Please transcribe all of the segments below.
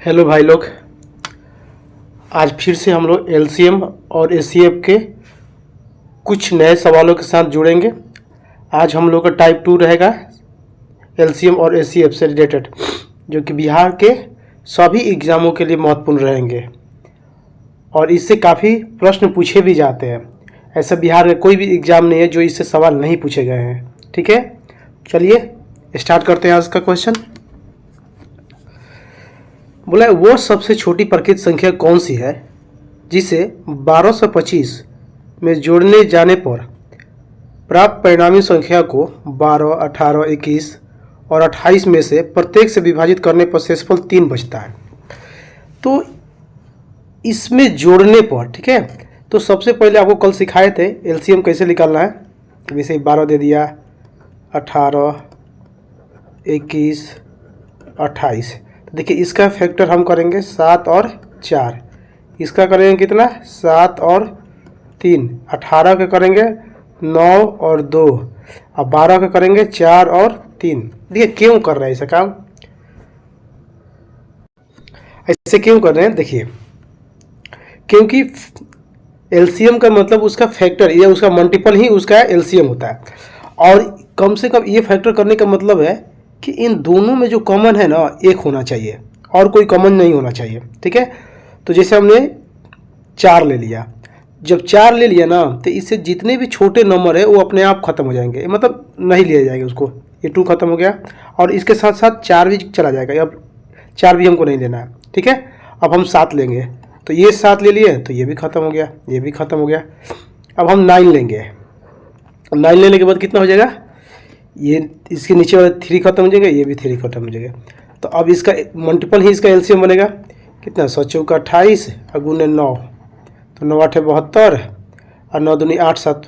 Hello भाई लोग। आज फिर से हम लोग एलसीएम और एचसीएफ के कुछ नए सवालों के साथ जुड़ेंगे। आज हम लोग का टाइप 2 रहेगा एलसीएम और एचसीएफ से रिलेटेड, जो कि बिहार के सभी एग्ज़ामों के लिए महत्वपूर्ण रहेंगे और इससे काफ़ी प्रश्न पूछे भी जाते हैं। ऐसा बिहार का कोई भी एग्ज़ाम नहीं है जो इससे सवाल नहीं पूछे गए हैं। ठीक है, चलिए स्टार्ट करते हैं आज का क्वेश्चन। बोला वो सबसे छोटी प्रकृत संख्या कौन सी है जिसे 1225 में जोड़ने जाने पर प्राप्त परिणामी संख्या को 12, 18, 21 और 28 में से प्रत्येक से विभाजित करने पर शेषफल 3 बचता है। तो इसमें जोड़ने पर, ठीक है, तो सबसे पहले आपको कल सिखाए थे एलसीएम कैसे निकालना है। जैसे 12 दे दिया, 18, 21, 28। तो देखिए इसका फैक्टर हम करेंगे 7 और 4। इसका करेंगे कितना, 7 और 3। 18 का करेंगे 9 और 2 और 12 का करेंगे 4 और 3। देखिए क्यों कर रहे हैं ऐसा काम, ऐसे क्यों कर रहे हैं। देखिए क्योंकि एलसीएम का मतलब उसका फैक्टर या उसका मल्टीपल ही उसका एलसीएम होता है, और कम से कम ये फैक्टर करने का मतलब है कि इन दोनों में जो कॉमन है ना, एक होना चाहिए और कोई कॉमन नहीं होना चाहिए। ठीक है, तो जैसे हमने 4 ले लिया, जब 4 ले लिया ना, तो इससे जितने भी छोटे नंबर है वो अपने आप खत्म हो जाएंगे, मतलब नहीं लिए जाएंगे उसको। ये 2 खत्म हो गया और इसके साथ साथ 4 भी चला जाएगा। अब 4 भी हमको नहीं लेना है। ठीक है, अब हम 7 लेंगे, तो ये 7 ले लिए तो ये भी खत्म हो गया, ये भी खत्म हो गया। अब हम 9 लेंगे, 9 लेने के बाद कितना हो जाएगा, ये इसके नीचे वाले 3 खत्म हो जाएगा, ये भी 3 खत्म हो जाएगा। तो अब इसका मल्टीपल ही इसका एलसीएम बनेगा कितना, 7 चौका 28 और गुने 9, तो 9 8 72 और 9 दूनी 8 7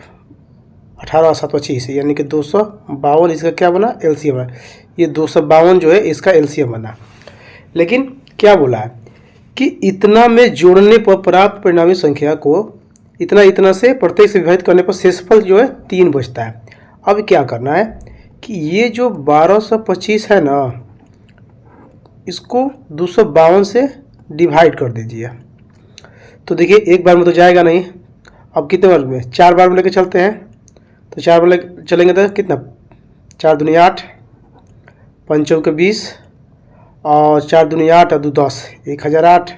18 और 7 25, यानी कि 252 इसका क्या बना, एलसीएम है। ये 252 जो है इसका एलसीएम बना। लेकिन क्या बोला है कि इतना में जोड़ने पर प्राप्त परिणामी संख्या को इतना इतना से प्रत्येक से विभाजित करने पर शेषफल जो है 3 बचता है। अब क्या करना है कि ये जो 1225 है ना, इसको 252 से डिवाइड कर दीजिए। तो देखिए एक बार में तो जाएगा नहीं, अब कितने बार में, 4 बार में लेके चलते हैं। तो 4 बार लेके चलेंगे तो कितना, 4 दूनी 8, 5 चौके 20 और 4 दूनी 8 और 2 10, 1008।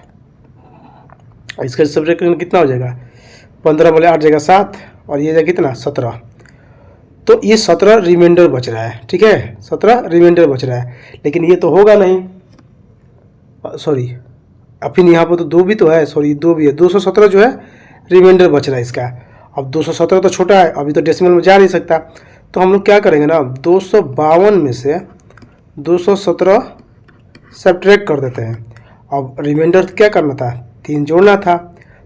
इसका सब्जेक्ट कितना हो जाएगा, 15 बोले 8 जगह 7 और ये जाएगा कितना, 17। तो ये 17 रिमाइंडर बच रहा है। ठीक है, 17 रिमाइंडर बच रहा है, लेकिन ये तो होगा नहीं, सॉरी अभी यहाँ पर तो 2 भी तो है, सॉरी 2 भी है। 217 जो है रिमाइंडर बच रहा है इसका। अब 217 तो छोटा है, अभी तो डेसिमल में जा नहीं सकता, तो हम लोग क्या करेंगे ना, 252 में से 217 सब्ट्रैक्ट कर देते हैं। अब रिमाइंडर क्या करना था, 3 जोड़ना था।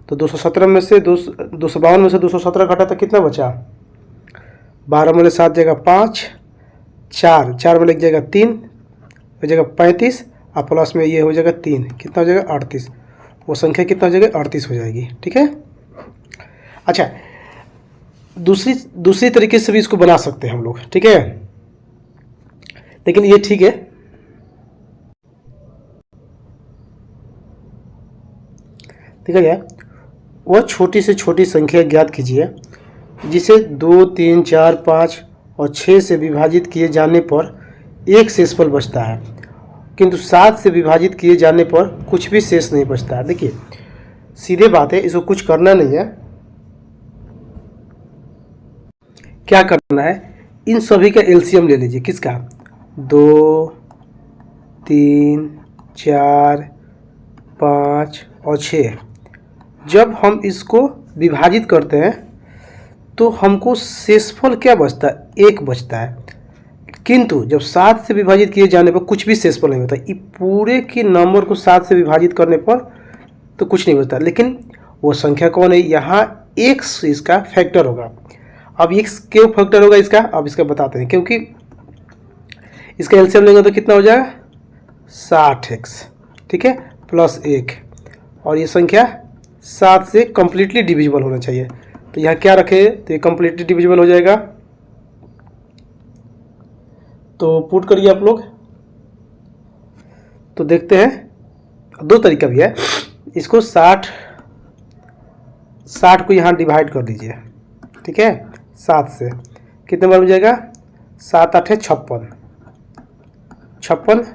तो 217 में से 252 में से 217 घटा तो कितना बचा, 12 में 7 जगह 5, 4 में लग जाएगा 3 हो जाएगा 35 और प्लस में ये हो जाएगा 3, कितना हो जाएगा 38। वो संख्या कितना हो जाएगा, 38 हो जाएगी। ठीक है, अच्छा दूसरी तरीके से भी इसको बना सकते हैं हम लोग। ठीक है, लेकिन ये ठीक है, ठीक है क्या, वह छोटी से छोटी संख्या ज्ञात कीजिए जिसे 2, 3, 4, 5 और 6 से विभाजित किए जाने पर एक शेषफल बचता है, किंतु 7 से विभाजित किए जाने पर कुछ भी शेष नहीं बचता है। देखिए सीधे बात है, इसको कुछ करना नहीं है। क्या करना है, इन सभी का एलसीएम ले लीजिए। किसका, 2, 3, 4, 5 और 6। जब हम इसको विभाजित करते हैं तो हमको शेषफल क्या बचता है, 1 बचता है, किंतु जब 7 से विभाजित किए जाने पर कुछ भी शेषफल नहीं होता। ये पूरे के नंबर को 7 से विभाजित करने पर तो कुछ नहीं बचता, लेकिन वो संख्या कौन है, यहाँ x इसका फैक्टर होगा। अब x क्यों फैक्टर होगा इसका, अब इसका बताते हैं। क्योंकि इसका एलसीएम लेंगे तो कितना हो जाएगा, 60x, ठीक है, प्लस 1, और ये संख्या 7 से कम्प्लीटली डिविजिबल होना चाहिए। तो यहाँ क्या रखे, तो ये कम्प्लीटली डिविजिबल हो जाएगा। तो पुट करिए आप लोग, तो देखते हैं दो तरीका भी है। इसको 60 को यहाँ डिवाइड कर दीजिए, ठीक है, 7 से कितने बार हो जाएगा, 7 8 56, 56,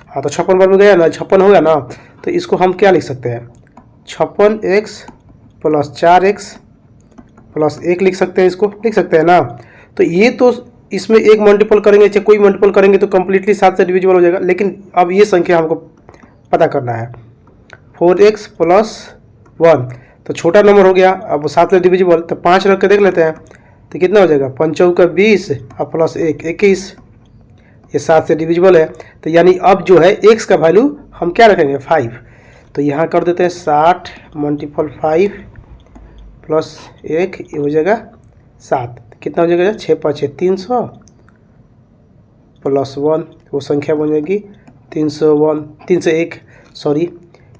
हाँ तो 56 बार में गया ना, 56 हो गया ना। तो इसको हम क्या लिख सकते हैं, 56x प्लस 4x प्लस 1 लिख सकते हैं, इसको लिख सकते हैं ना। तो ये तो इसमें एक मल्टीपल करेंगे चाहे कोई मल्टीपल करेंगे तो कम्प्लीटली 7 से डिविजिबल हो जाएगा। लेकिन अब ये संख्या हमको पता करना है, 4x प्लस 1 तो छोटा नंबर हो गया, अब 7 से डिविजिबल, तो 5 रख के देख लेते हैं तो कितना हो जाएगा, 5 चौका 20 और प्लस 1 21, ये 7 से डिविजिबल है। तो यानी अब जो है x का वैल्यू हम क्या रखेंगे, 5। तो यहाँ कर देते हैं 60 मल्टीपल 5 प्लस 1, ये हो जाएगा 7, कितना हो जाएगा, 6 5 300 प्लस 1, वो संख्या बन जाएगी 301 सॉरी,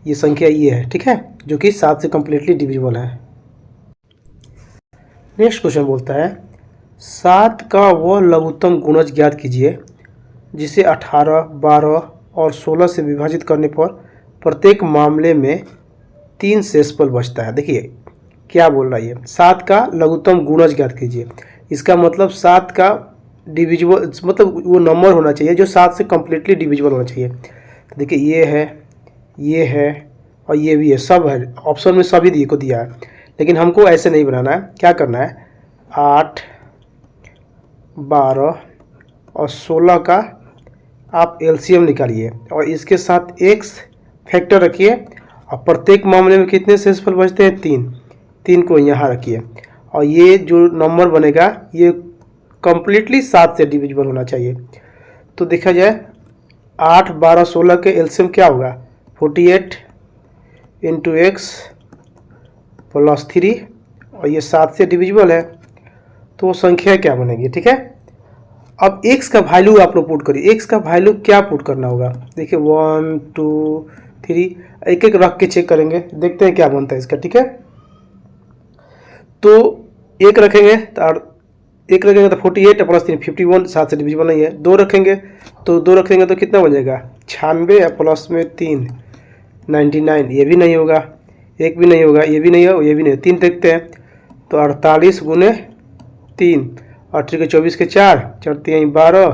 ये संख्या ये है, ठीक है, जो कि 7 से कम्प्लीटली डिविजिबल है। नेक्स्ट क्वेश्चन बोलता है 7 का वह लघुत्तम गुणज ज्ञात कीजिए जिसे 18, 12 और 16 से विभाजित करने पर प्रत्येक मामले में 3 शेषफल बचता है। देखिए क्या बोल रहा है ये, 7 का लघुत्तम गुणज ज्ञात कीजिए, इसका मतलब 7 का डिविजिबल, मतलब वो नंबर होना चाहिए जो 7 से कम्प्लीटली डिविजिबल होना चाहिए। तो देखिए ये है और ये भी है, सब है, ऑप्शन में सभी दिए को दिया है। लेकिन हमको ऐसे नहीं बनाना है, क्या करना है, 8, 12 और 16 का आप एलसीएम निकालिए और इसके साथ x फैक्टर रखिए और प्रत्येक मामले में कितने शेषफल बचते हैं, 3 को यहाँ रखिए और ये जो नंबर बनेगा ये कम्प्लीटली 7 से डिविजिबल होना चाहिए। तो देखा जाए 8, 12, 16 के एलसीएम क्या होगा, 48 इंटू एक्स प्लस 3 और ये 7 से डिविजिबल है, तो संख्या क्या बनेगी, ठीक है। अब x का वैल्यू आप लोग पुट करिए, x का वैल्यू क्या पुट करना होगा, देखिए 1 2 3 एक एक रख के चेक करेंगे, देखते हैं क्या बनता है इसका, ठीक है। तो एक रखेंगे तो 48 प्लस 3 51, 7 से डिविजिबल नहीं है। 2 रखेंगे तो कितना बन जाएगा, 96 प्लस में 3 99, ये भी नहीं होगा, एक भी नहीं होगा, ये भी नहीं होगा, ये भी नहीं। 3 देखते हैं तो 48 गुने 3, 8 के 24 के 4, 4 3 12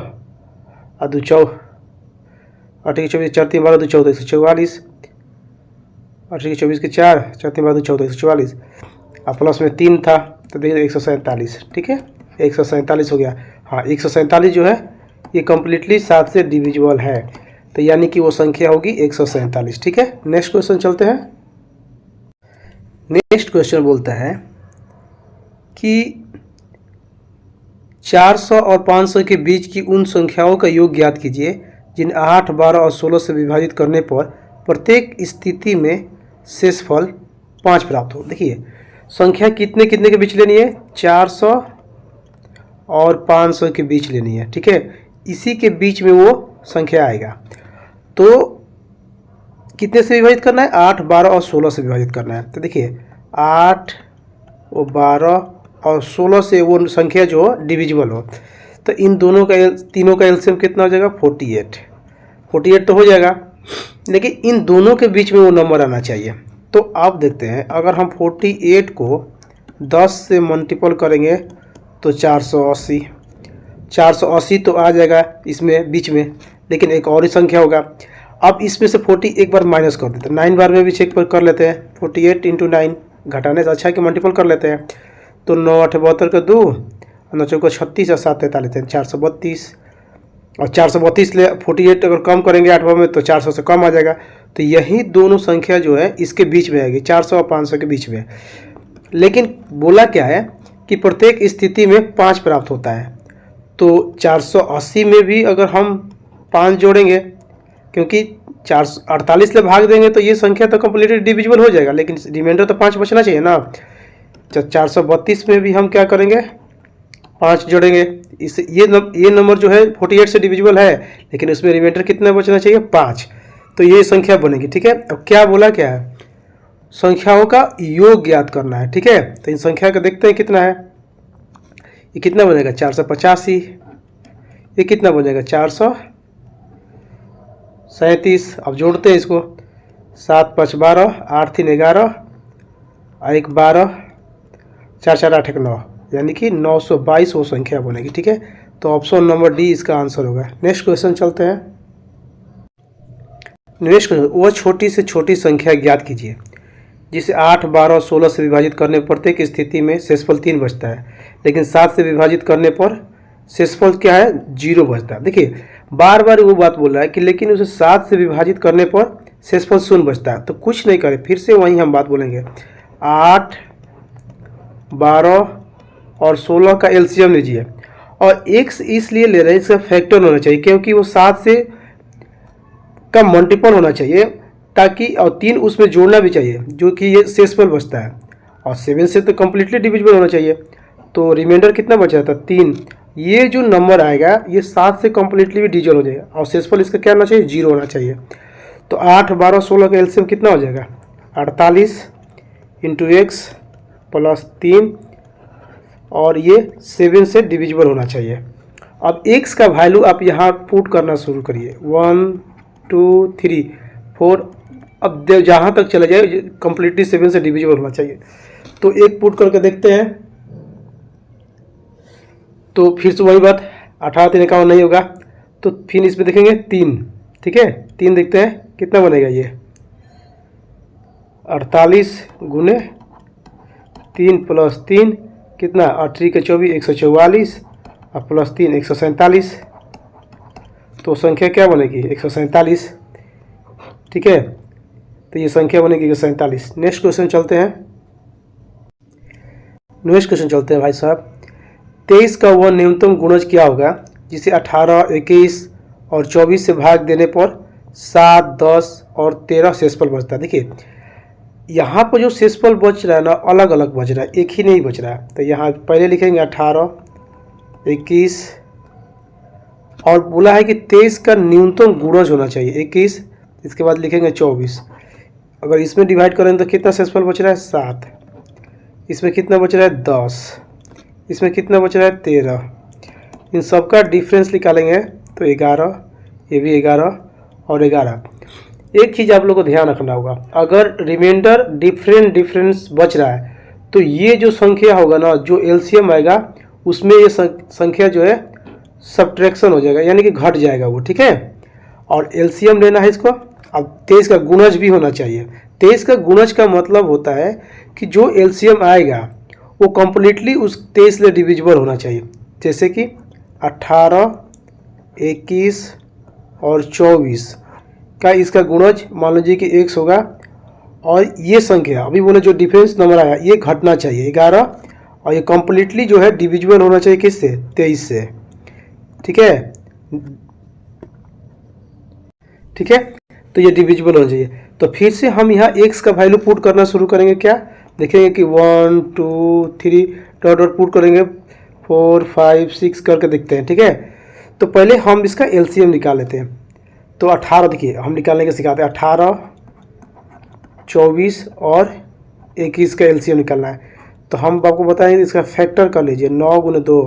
और 2 4, 8 के 24 4 3 12 2 14 144, 8 के 24 के 4, 4 3 12 2 14 144 और प्लस में 3 था तो देखिए 147, ठीक है, 147 हो गया। हाँ 147 जो है ये कम्प्लीटली 7 से डिविजिबल है, तो यानी कि वो संख्या होगी 147, ठीक है। नेक्स्ट क्वेश्चन चलते हैं। नेक्स्ट क्वेश्चन बोलता है कि 400 और 500 के बीच की उन संख्याओं का योग ज्ञात कीजिए जिन 8, 12 और 16 से विभाजित करने पर प्रत्येक स्थिति में शेषफल 5 प्राप्त हो। देखिए संख्या कितने कितने के बीच लेनी है, 400 और 500 के बीच लेनी है, ठीक है, इसी के बीच में वो संख्या आएगा। तो कितने से विभाजित करना है, 8, 12 और 16 से विभाजित करना है। तो देखिए 8 और 12 और 16 से वो संख्या जो हो डिविजिबल हो, तो इन दोनों का तीनों का एलसीएम कितना हो जाएगा, 48 तो हो जाएगा, लेकिन इन दोनों के बीच में वो नंबर आना चाहिए। तो आप देखते हैं अगर हम 48 को 10 से मल्टीपल करेंगे तो 480 तो आ जाएगा इसमें बीच में, लेकिन एक और ही संख्या होगा। अब इसमें से 40 एक बार माइनस कर देते हैं, 9 बार में भी चेक कर लेते हैं, 48 इंटू 9 घटाने से अच्छा है कि मल्टीपल कर लेते हैं। तो 9 8 72 का 2, 9 चौका 36 और 7 43 432, और 432 ले 48 अगर कम करेंगे 8 में तो 400 से कम आ जाएगा। तो यही दोनों संख्या जो है इसके बीच में आएगी, 400 और 500 के बीच में। लेकिन बोला क्या है कि प्रत्येक स्थिति में 5 प्राप्त होता है, तो 480 में भी अगर हम 5 जोड़ेंगे, क्योंकि 448 ले भाग देंगे तो ये संख्या तो कम्प्लीटली डिविजिबल हो जाएगा, लेकिन रिमाइंडर तो 5 बचना चाहिए ना। 432 में भी हम क्या करेंगे, 5 जोड़ेंगे, इस ये नंबर जो है 48 से डिविजिबल है, लेकिन उसमें रिमाइंडर कितना बचना चाहिए, 5, तो ये संख्या बनेगी, ठीक है। अब क्या बोला, क्या है, संख्याओं का योग ज्ञात करना है, ठीक है। तो इन संख्या का देखते हैं कितना है, ये कितना बनेगा, 485, ये कितना बनेगा, 437। अब जोड़ते हैं इसको, 7 5 12, 8 3 11, 1 12, 4 4 8 1 9, यानी कि 922 वो संख्या बनेगी। ठीक है, तो ऑप्शन नंबर डी इसका आंसर होगा। नेक्स्ट क्वेश्चन चलते हैं। नेक्स्ट क्वेश्चन, वह छोटी से छोटी संख्या ज्ञात कीजिए जिसे 8 12 16 से विभाजित करने पर प्रत्येक स्थिति में शेषफल 3 बचता है, लेकिन 7 से विभाजित करने पर शेषफल क्या है, 0 बचता है। देखिए बार बार वो बात बोल रहा है कि लेकिन उसे 7 से विभाजित करने पर शेषफल 0 बचता है। तो कुछ नहीं करें, फिर से वहीं हम बात बोलेंगे। 8 12 और 16 का एलसीएम लीजिए, और x इसलिए ले रहे हैं, इसका फैक्टर होना चाहिए क्योंकि वो 7 से का मल्टीपल होना चाहिए, ताकि और 3 उसमें जोड़ना भी चाहिए, जो कि ये शेषफल बचता है। और 7 से तो कम्प्लीटली डिविजिबल होना चाहिए, तो रिमाइंडर कितना बचा था, 3। ये जो नंबर आएगा ये 7 से कम्प्लीटली भी डिविजिबल हो जाएगा, और शेषफल इसका क्या होना चाहिए, 0 होना चाहिए। तो 8 12 16 का एलसीएम कितना हो जाएगा, 48 इंटू एक्स प्लस 3, और ये 7 से डिविजिबल होना चाहिए। अब x का वैल्यू आप यहाँ पुट करना शुरू करिए, 1 2 3 4, अब जहाँ तक चला जाए कंप्लीटली 7 से डिविजिबल होना चाहिए। तो एक पुट करके देखते हैं, तो फिर से वही बात, 18 3 51 नहीं होगा, तो फिर इसमें देखेंगे 3। ठीक है, 3 देखते हैं कितना बनेगा, ये 48 गुने 3 प्लस 3 कितना, 8 3 के 24 144, और प्लस 3 147, तो संख्या क्या बनेगी, 147। ठीक है, तो ये संख्या बनेगी 147। नेक्स्ट क्वेश्चन चलते हैं। नेक्स्ट क्वेश्चन चलते हैं भाई साहब। 23 का वह न्यूनतम गुणज क्या होगा जिसे 18 21 और 24 से भाग देने पर 7 10 और 13 शेषफल बचता है। देखिए यहाँ पर जो शेषफल बच रहा है ना, अलग अलग बच रहा है, एक ही नहीं बच रहा है। तो यहाँ पहले लिखेंगे 18 21, और बोला है कि 23 का न्यूनतम गुणज होना चाहिए 21, इसके बाद लिखेंगे 24। अगर इसमें डिवाइड करें तो कितना शेषफल बच रहा है, 7। इसमें कितना बच रहा है, 10। इसमें कितना बच रहा है, 13। इन सब का डिफरेंस निकालेंगे तो 11, ये भी 11 और 11। एक चीज़ आप लोग को ध्यान रखना होगा, अगर रिमाइंडर डिफरेंस बच रहा है तो ये जो संख्या होगा ना, जो एलसीएम आएगा उसमें ये संख्या जो है सब्ट्रैक्शन हो जाएगा, यानी कि घट जाएगा वो। ठीक है, और एलसीएम लेना है इसको। अब 23 का गुणज भी होना चाहिए। 23 का गुणज का मतलब होता है कि जो एलसीएम आएगा वो कम्प्लीटली उस 23 से डिविजिबल होना चाहिए। जैसे कि 18 21 और 24 का इसका गुणज मान लीजिए कि x होगा, और ये संख्या अभी बोले जो डिफरेंस नंबर आया ये घटना चाहिए 11, और ये कम्प्लीटली जो है डिविजिबल होना चाहिए किससे, 23 से। ठीक है, ठीक है, तो ये डिविजिबल होना चाहिए। तो फिर से हम यहाँ x का वैल्यू पुट करना शुरू करेंगे। क्या देखेंगे कि 1 2 3 डॉट डॉट पुट करेंगे, 4 5 6 करके देखते हैं। ठीक है, तो पहले हम इसका एलसीएम निकाल लेते हैं। तो 18 देखिए हम निकालने के सिखाते हैं, 18 24 और 21 का एलसीएम निकालना है। तो हम आपको बताएंगे इसका फैक्टर कर लीजिए, 9 गुने 2,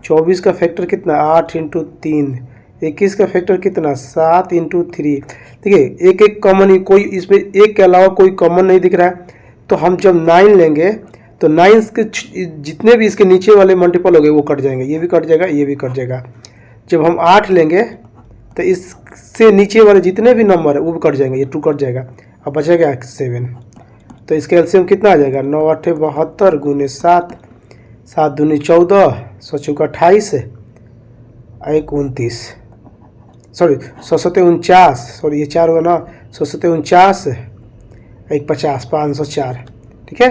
24 का फैक्टर कितना 8 इंटू 3, 21 का फैक्टर कितना 7 इंटू 3। देखिए एक एक कॉमन ही, कोई इसमें एक के अलावा कोई कॉमन नहीं दिख रहा है। तो हम जब 9 लेंगे तो 9 के जितने भी इसके नीचे वाले मल्टीपल हो गए वो कट जाएंगे, ये भी कट जाएगा, ये भी कट जाएगा। जब हम 8 लेंगे तो इससे नीचे वाले जितने भी नंबर है वो भी कट जाएंगे, ये 2 कट जाएगा, अब बचेगा 7। तो इसका एलसीएम कितना आ जाएगा, 9 8 72 गुने 7, 7 दूनी 14, 7 चौका 28, 1 29, सॉरी 7 49, सॉरी ये 4 होगा ना, 7 49, 1 50, 504। ठीक है,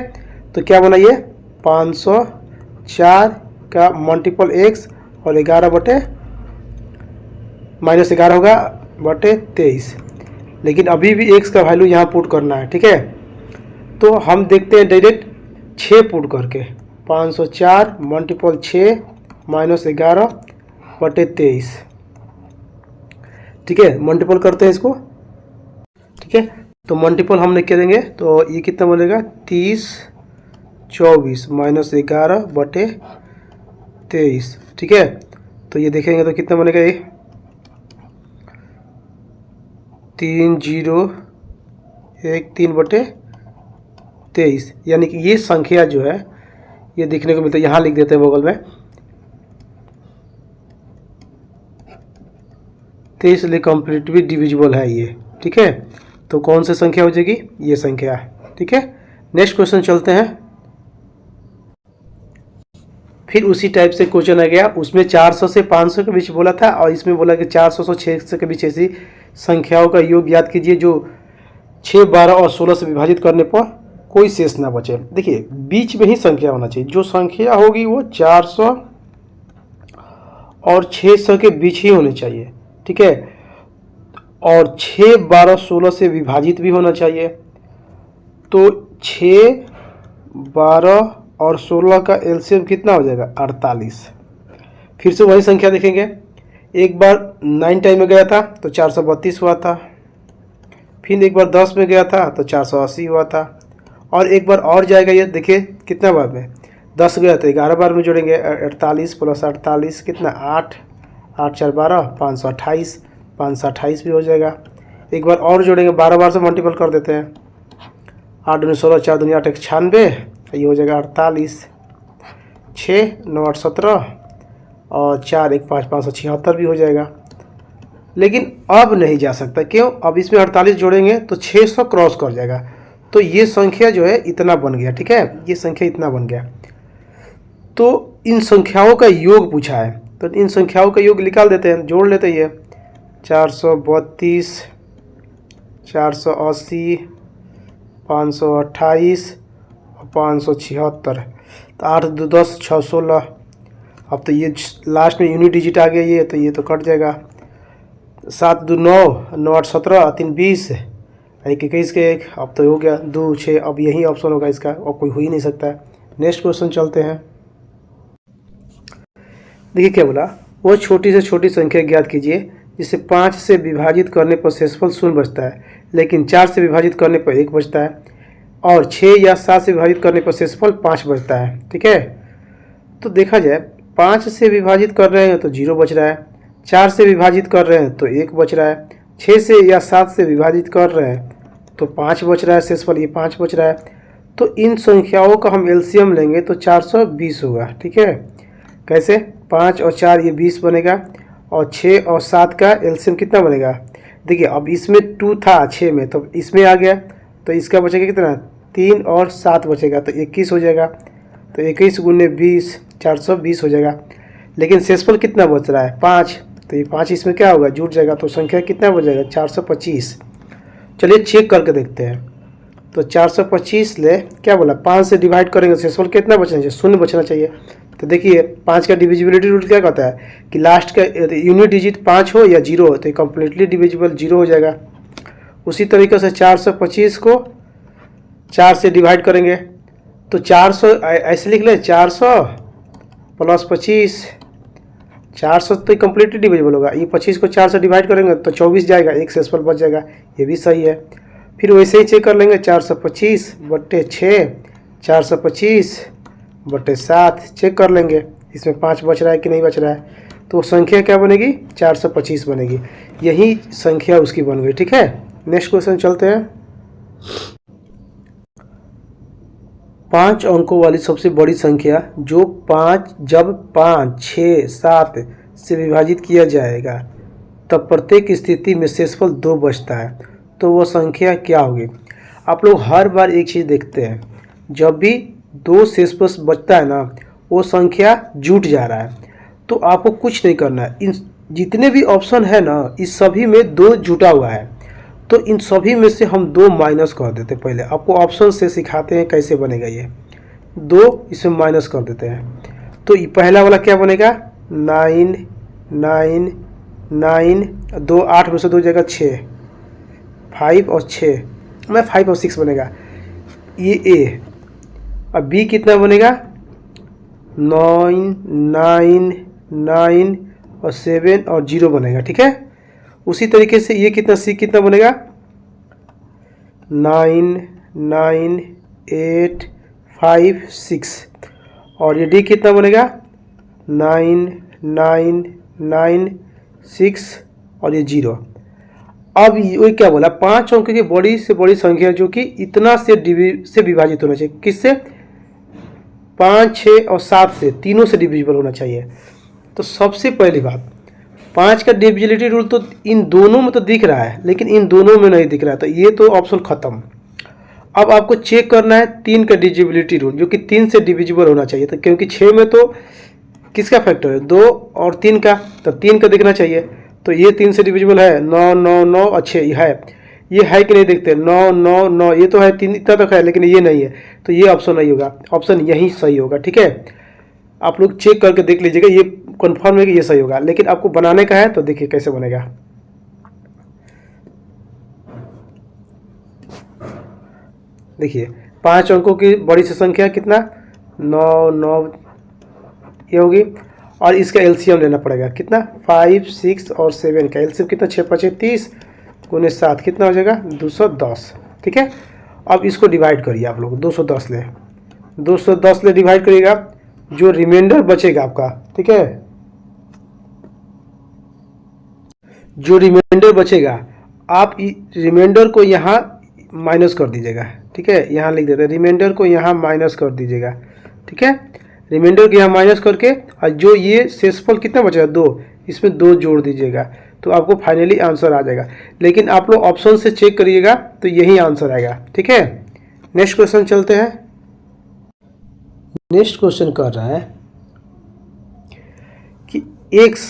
तो क्या बना ये 504 का मल्टीपल x और 11 बटे -11 होगा बटे 23। लेकिन अभी भी x का वैल्यू यहाँ पुट करना है। ठीक है, तो हम देखते हैं डायरेक्ट 6 पुट करके, 504 मल्टीपल 6 -11 बटे 23। ठीक है, मल्टीपल करते हैं इसको। ठीक है, तो मल्टीपल हमने क्या देंगे, तो ये कितना बनेगा 30 24 -11 बटे 23। ठीक है, तो ये देखेंगे तो कितना बनेगा, ये 3 0 1/3 यानी कि ये संख्या जो है ये दिखने को मिलता है। यहाँ लिख देते हैं बगल में 23 लिए कंप्लीटली डिविजिबल है ये, ठीक है। तो कौन सी संख्या हो जाएगी, ये संख्या, ठीक है। नेक्स्ट क्वेश्चन चलते हैं। फिर उसी टाइप से क्वेश्चन आ गया, उसमें 400 से 500 के बीच बोला था और इसमें बोला कि 400 से 600 के बीच ऐसी संख्याओं का योग याद कीजिए जो 6, 12 और 16 से विभाजित करने पर कोई शेष ना बचे। देखिए बीच में ही संख्या होना चाहिए, जो संख्या होगी वो 400 और 600 के बीच ही होनी चाहिए, ठीक है। और 6, 12, 16 से विभाजित भी होना चाहिए। तो 6, 12 और 16 का एलसीएम कितना हो जाएगा, 48। फिर से वही संख्या देखेंगे, एक बार 9 टाइम में गया था तो 432 हुआ था, फिर एक बार 10 में गया था तो 480 हुआ था, और एक बार और जाएगा। ये देखिए कितना बार में 10 गया तो 11 बार में जोड़ेंगे, 48 + 48 कितना 8, 8 4 12, 528, 528 भी हो जाएगा। एक बार और जोड़ेंगे, 12 बार से मल्टीपल कर देते हैं, 8 दूनी 16, 4 दूनी 8, 96, ये हो जाएगा 48, 6 9 8 17 और 4 1 5 576 भी हो जाएगा। लेकिन अब नहीं जा सकता, क्यों, अब इसमें 48 जोड़ेंगे तो 600 क्रॉस कर जाएगा। तो ये संख्या जो है इतना बन गया, ठीक है, ये संख्या इतना बन गया। तो इन संख्याओं का योग पूछा है, तो इन संख्याओं का योग निकाल देते हैं, जोड़ लेते हैं। 432, 480, 528 और 576, तो 8 2 10 6 16। अब तो ये लास्ट में यूनिट डिजिट आ गया, ये तो कट जाएगा। 7 2 9, 9 8 17, 3 20, 1 21 के 1, अब तो हो गया 2 6। अब यही ऑप्शन होगा इसका, और कोई हो ही नहीं सकता है। नेक्स्ट क्वेश्चन चलते हैं। देखिए क्या बोला, वो छोटी से छोटी संख्या ज्ञात कीजिए जिसे 5 से विभाजित करने पर शेषफल 0 बचता है, लेकिन 4 से विभाजित करने पर 1 बचता है, और 6 या 7 से विभाजित करने पर शेषफल 5 बचता है, ठीक है। तो देखा जाए 5 से विभाजित कर रहे हैं तो 0 बच रहा है, 4 से विभाजित कर रहे हैं तो 1 बच रहा है, 6 से या 7 से विभाजित कर रहे हैं तो 5 बच रहा है, शेषफल ये 5 बच रहा है। तो इन संख्याओं का हम एलसीएम लेंगे तो 420 होगा, ठीक है। कैसे, 5 और 4 ये 20 बनेगा, और 6 और 7 का एलसीएम कितना बनेगा। देखिए अब इसमें 2 था 6 में, तो इसमें आ गया, तो इसका बचेगा कितना, 3 और 7 बचेगा, तो 21 हो जाएगा। तो 21 × 20, 420 हो जाएगा। लेकिन शेषफल कितना बच रहा है, 5, तो ये 5 इसमें क्या होगा, जुट जाएगा, तो संख्या कितना बच जाएगा, 425। चलिए चेक करके देखते हैं। तो 425 ले, क्या बोला, 5 से डिवाइड करेंगे, शेषफल कितना बचना चाहिए, 0 बचना चाहिए। तो देखिए 5 का डिविजिबिलिटी रूल क्या कहता है कि लास्ट का यूनिट डिजिट 5 हो या 0 हो, तो ये कम्प्लीटली डिविजिबल 0 हो जाएगा। उसी तरीके से 425 को 4 से डिवाइड करेंगे तो 400 ऐसे लिख ले, 400 + 25, 400 तो कम्प्लीटली डिविजिबल होगा। ये 25 को 4 से डिवाइड करेंगे तो 24 जाएगा, एक शेषफल बच जाएगा, ये भी सही है। फिर वैसे ही चेक कर लेंगे, 425/6, 425/7 चेक कर लेंगे इसमें 5 बच रहा है कि नहीं बच रहा है। तो संख्या क्या बनेगी, 425 बनेगी। यही संख्या उसकी बन गई, ठीक है। नेक्स्ट क्वेश्चन चलते हैं। 5 अंकों वाली सबसे बड़ी संख्या जो 5 जब 5, 6, 7 से विभाजित किया जाएगा तब प्रत्येक स्थिति में शेषफल 2 बचता है, तो वह संख्या क्या होगी। आप लोग हर बार एक चीज़ देखते हैं, जब भी 2 शेषफल बचता है ना, वो संख्या जुट जा रहा है। तो आपको कुछ नहीं करना है, इन जितने भी ऑप्शन है ना, इस सभी में 2 जुटा हुआ है, तो इन सभी में से हम 2 माइनस कर देते हैं। पहले आपको ऑप्शन से सिखाते हैं कैसे बनेगा, ये 2 इसमें माइनस कर देते हैं। तो ये पहला वाला क्या बनेगा, 9 9 9, 2 8 में से 2 जगह 6, 5 और 6 में 5 और 6 बनेगा, ये ए। अब बी कितना बनेगा, 9 9 9 और 7 और 0 बनेगा, ठीक है। उसी तरीके से ये कितना, सी कितना बनेगा, 9 9 8 5 6, और ये डी कितना बनेगा, 9 9 9 6 और ये 0। अब ये क्या बोला, 5 अंक की बड़ी से बड़ी संख्या जो कि इतना से विभाजित होना चाहिए। किससे? 5, 6 और 7 से, तीनों से डिविजिबल होना चाहिए। तो सबसे पहली बात, 5 का डिविजिबिलिटी रूल तो इन दोनों में तो दिख रहा है, लेकिन इन दोनों में नहीं दिख रहा है, तो ये तो ऑप्शन खत्म। अब आपको चेक करना है 3 का डिविजिबिलिटी रूल, जो कि 3 से डिविजिबल होना चाहिए। तो क्योंकि 6 में तो किसका फैक्टर है? 2 और 3 का, तो 3 का दिखना चाहिए। तो ये 3 से डिविजिबल है, 9, 9, 9 और 6 ये है कि नहीं देखते, 9, 9, 9, ये तो है, 3 इतना तक है, लेकिन ये नहीं है, तो ये ऑप्शन नहीं होगा, ऑप्शन यही सही होगा। ठीक है, आप लोग चेक करके देख लीजिएगा, ये कंफर्म है कि ये सही होगा, लेकिन आपको बनाने का है तो देखिए कैसे बनेगा। देखिए 5 अंकों की बड़ी सी संख्या कितना, 9, 9 ये होगी, और इसका एलसीएम लेना पड़ेगा कितना, 5, 6 और 7 का एलसीएम कितना, 6, 5, 30 गुने 7 कितना हो जाएगा, 210। ठीक है, अब इसको डिवाइड करिए आप लोग, 210 ले, 210 ले डिवाइड करिएगा, जो रिमाइंडर बचेगा आपका, ठीक है, जो रिमाइंडर बचेगा आप रिमाइंडर को यहाँ माइनस कर दीजिएगा। ठीक है, यहाँ लिख देते हैं, रिमाइंडर को यहाँ माइनस कर दीजिएगा। ठीक है, रिमाइंडर को यहाँ माइनस करके, और जो ये शेषफल कितना बचेगा, 2, इसमें 2 जोड़ दीजिएगा, तो आपको फाइनली आंसर आ जाएगा। लेकिन आप लोग ऑप्शन से चेक करिएगा तो यही आंसर आएगा। ठीक है, नेक्स्ट क्वेश्चन चलते हैं। नेक्स्ट क्वेश्चन कर रहा है कि x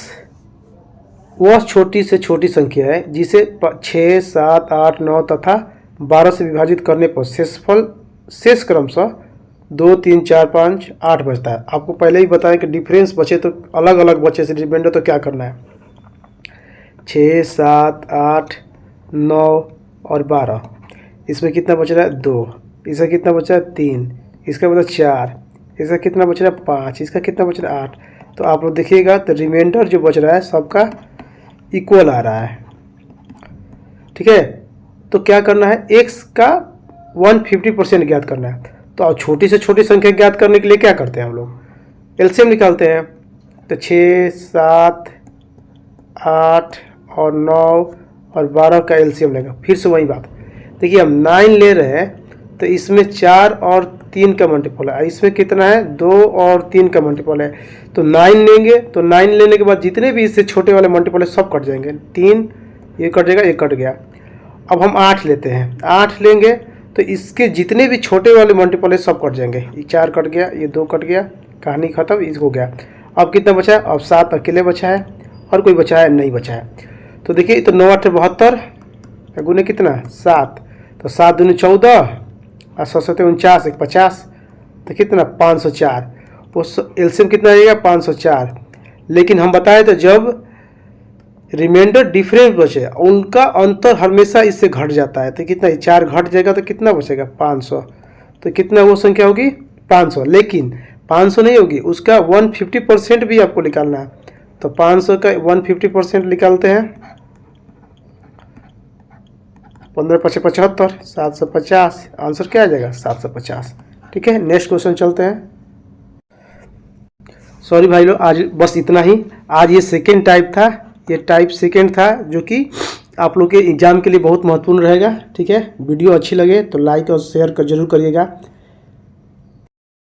वह छोटी से छोटी संख्या है जिसे 6, 7, 8, 9 तथा 12 से विभाजित करने पर शेषफल शेष क्रमशः 2, 3, 4, 5, 8 बचता है। आपको पहले ही बताया कि डिफरेंस बचे तो अलग अलग बचे से रिमाइंडर, तो क्या करना है, 6, 7, 8, 9 और 12, इसमें कितना बच रहा है, 2, इसका कितना बचा है, 3, इसका बचा 4, इसका कितना बच रहा है, 5, इसका कितना बच रहा है, 8। तो आप लोग देखिएगा तो रिमाइंडर जो बच रहा है सबका इक्वल आ रहा है। ठीक है, तो क्या करना है, x का 150% ज्ञात करना है। तो अब छोटी से छोटी संख्या ज्ञात करने के लिए क्या करते हैं हम लोग, एलसीएम निकालते हैं। तो 6, 7, 8 और 9 और 12 का एलसीएम लेगा। फिर से वही बात, देखिए हम 9 ले रहे हैं, तो इसमें 4 और 3 का मल्टीपल है, इसमें कितना है, 2 और 3 का मल्टीपल है, तो 9 लेंगे। तो 9 लेने के बाद जितने भी इससे छोटे वाले मल्टीपल है सब कट जाएंगे, 3 ये कट जाएगा, ये कट गया। अब हम 8 लेते हैं, 8 लेंगे तो इसके जितने भी छोटे वाले मल्टीपल है सब कट जाएंगे, ये 4 कट गया, ये 2 कट गया, कहानी खत्म, इसको गया। अब कितना बचा है, अब 7 अकेले बचा है, और कोई बचा है नहीं बचा है। तो देखिए, तो 9, 8, 72 गुने कितना, 7, तो 7 दूनी 14 और 7, 7, 49, 1, 50, तो कितना 504। वो एलसीएम कितना आएगा, 504। लेकिन हम बताए तो जब रिमाइंडर डिफरेंस बचे उनका अंतर हमेशा इससे घट जाता है, तो कितना, 4 घट जाएगा तो कितना बचेगा, 500। तो कितना वो संख्या होगी, 500। लेकिन 500 नहीं होगी, उसका 150% भी आपको निकालना है। तो 500 का 150% निकालते हैं, 15, 5, 75, 750, आंसर क्या आ जाएगा, 750। ठीक है, नेक्स्ट क्वेश्चन चलते हैं। सॉरी भाई लोग, आज बस इतना ही। आज ये सेकेंड टाइप था, ये टाइप सेकेंड था, जो कि आप लोग के एग्जाम के लिए बहुत महत्वपूर्ण रहेगा। ठीक है, वीडियो अच्छी लगे तो लाइक और शेयर कर जरूर करिएगा।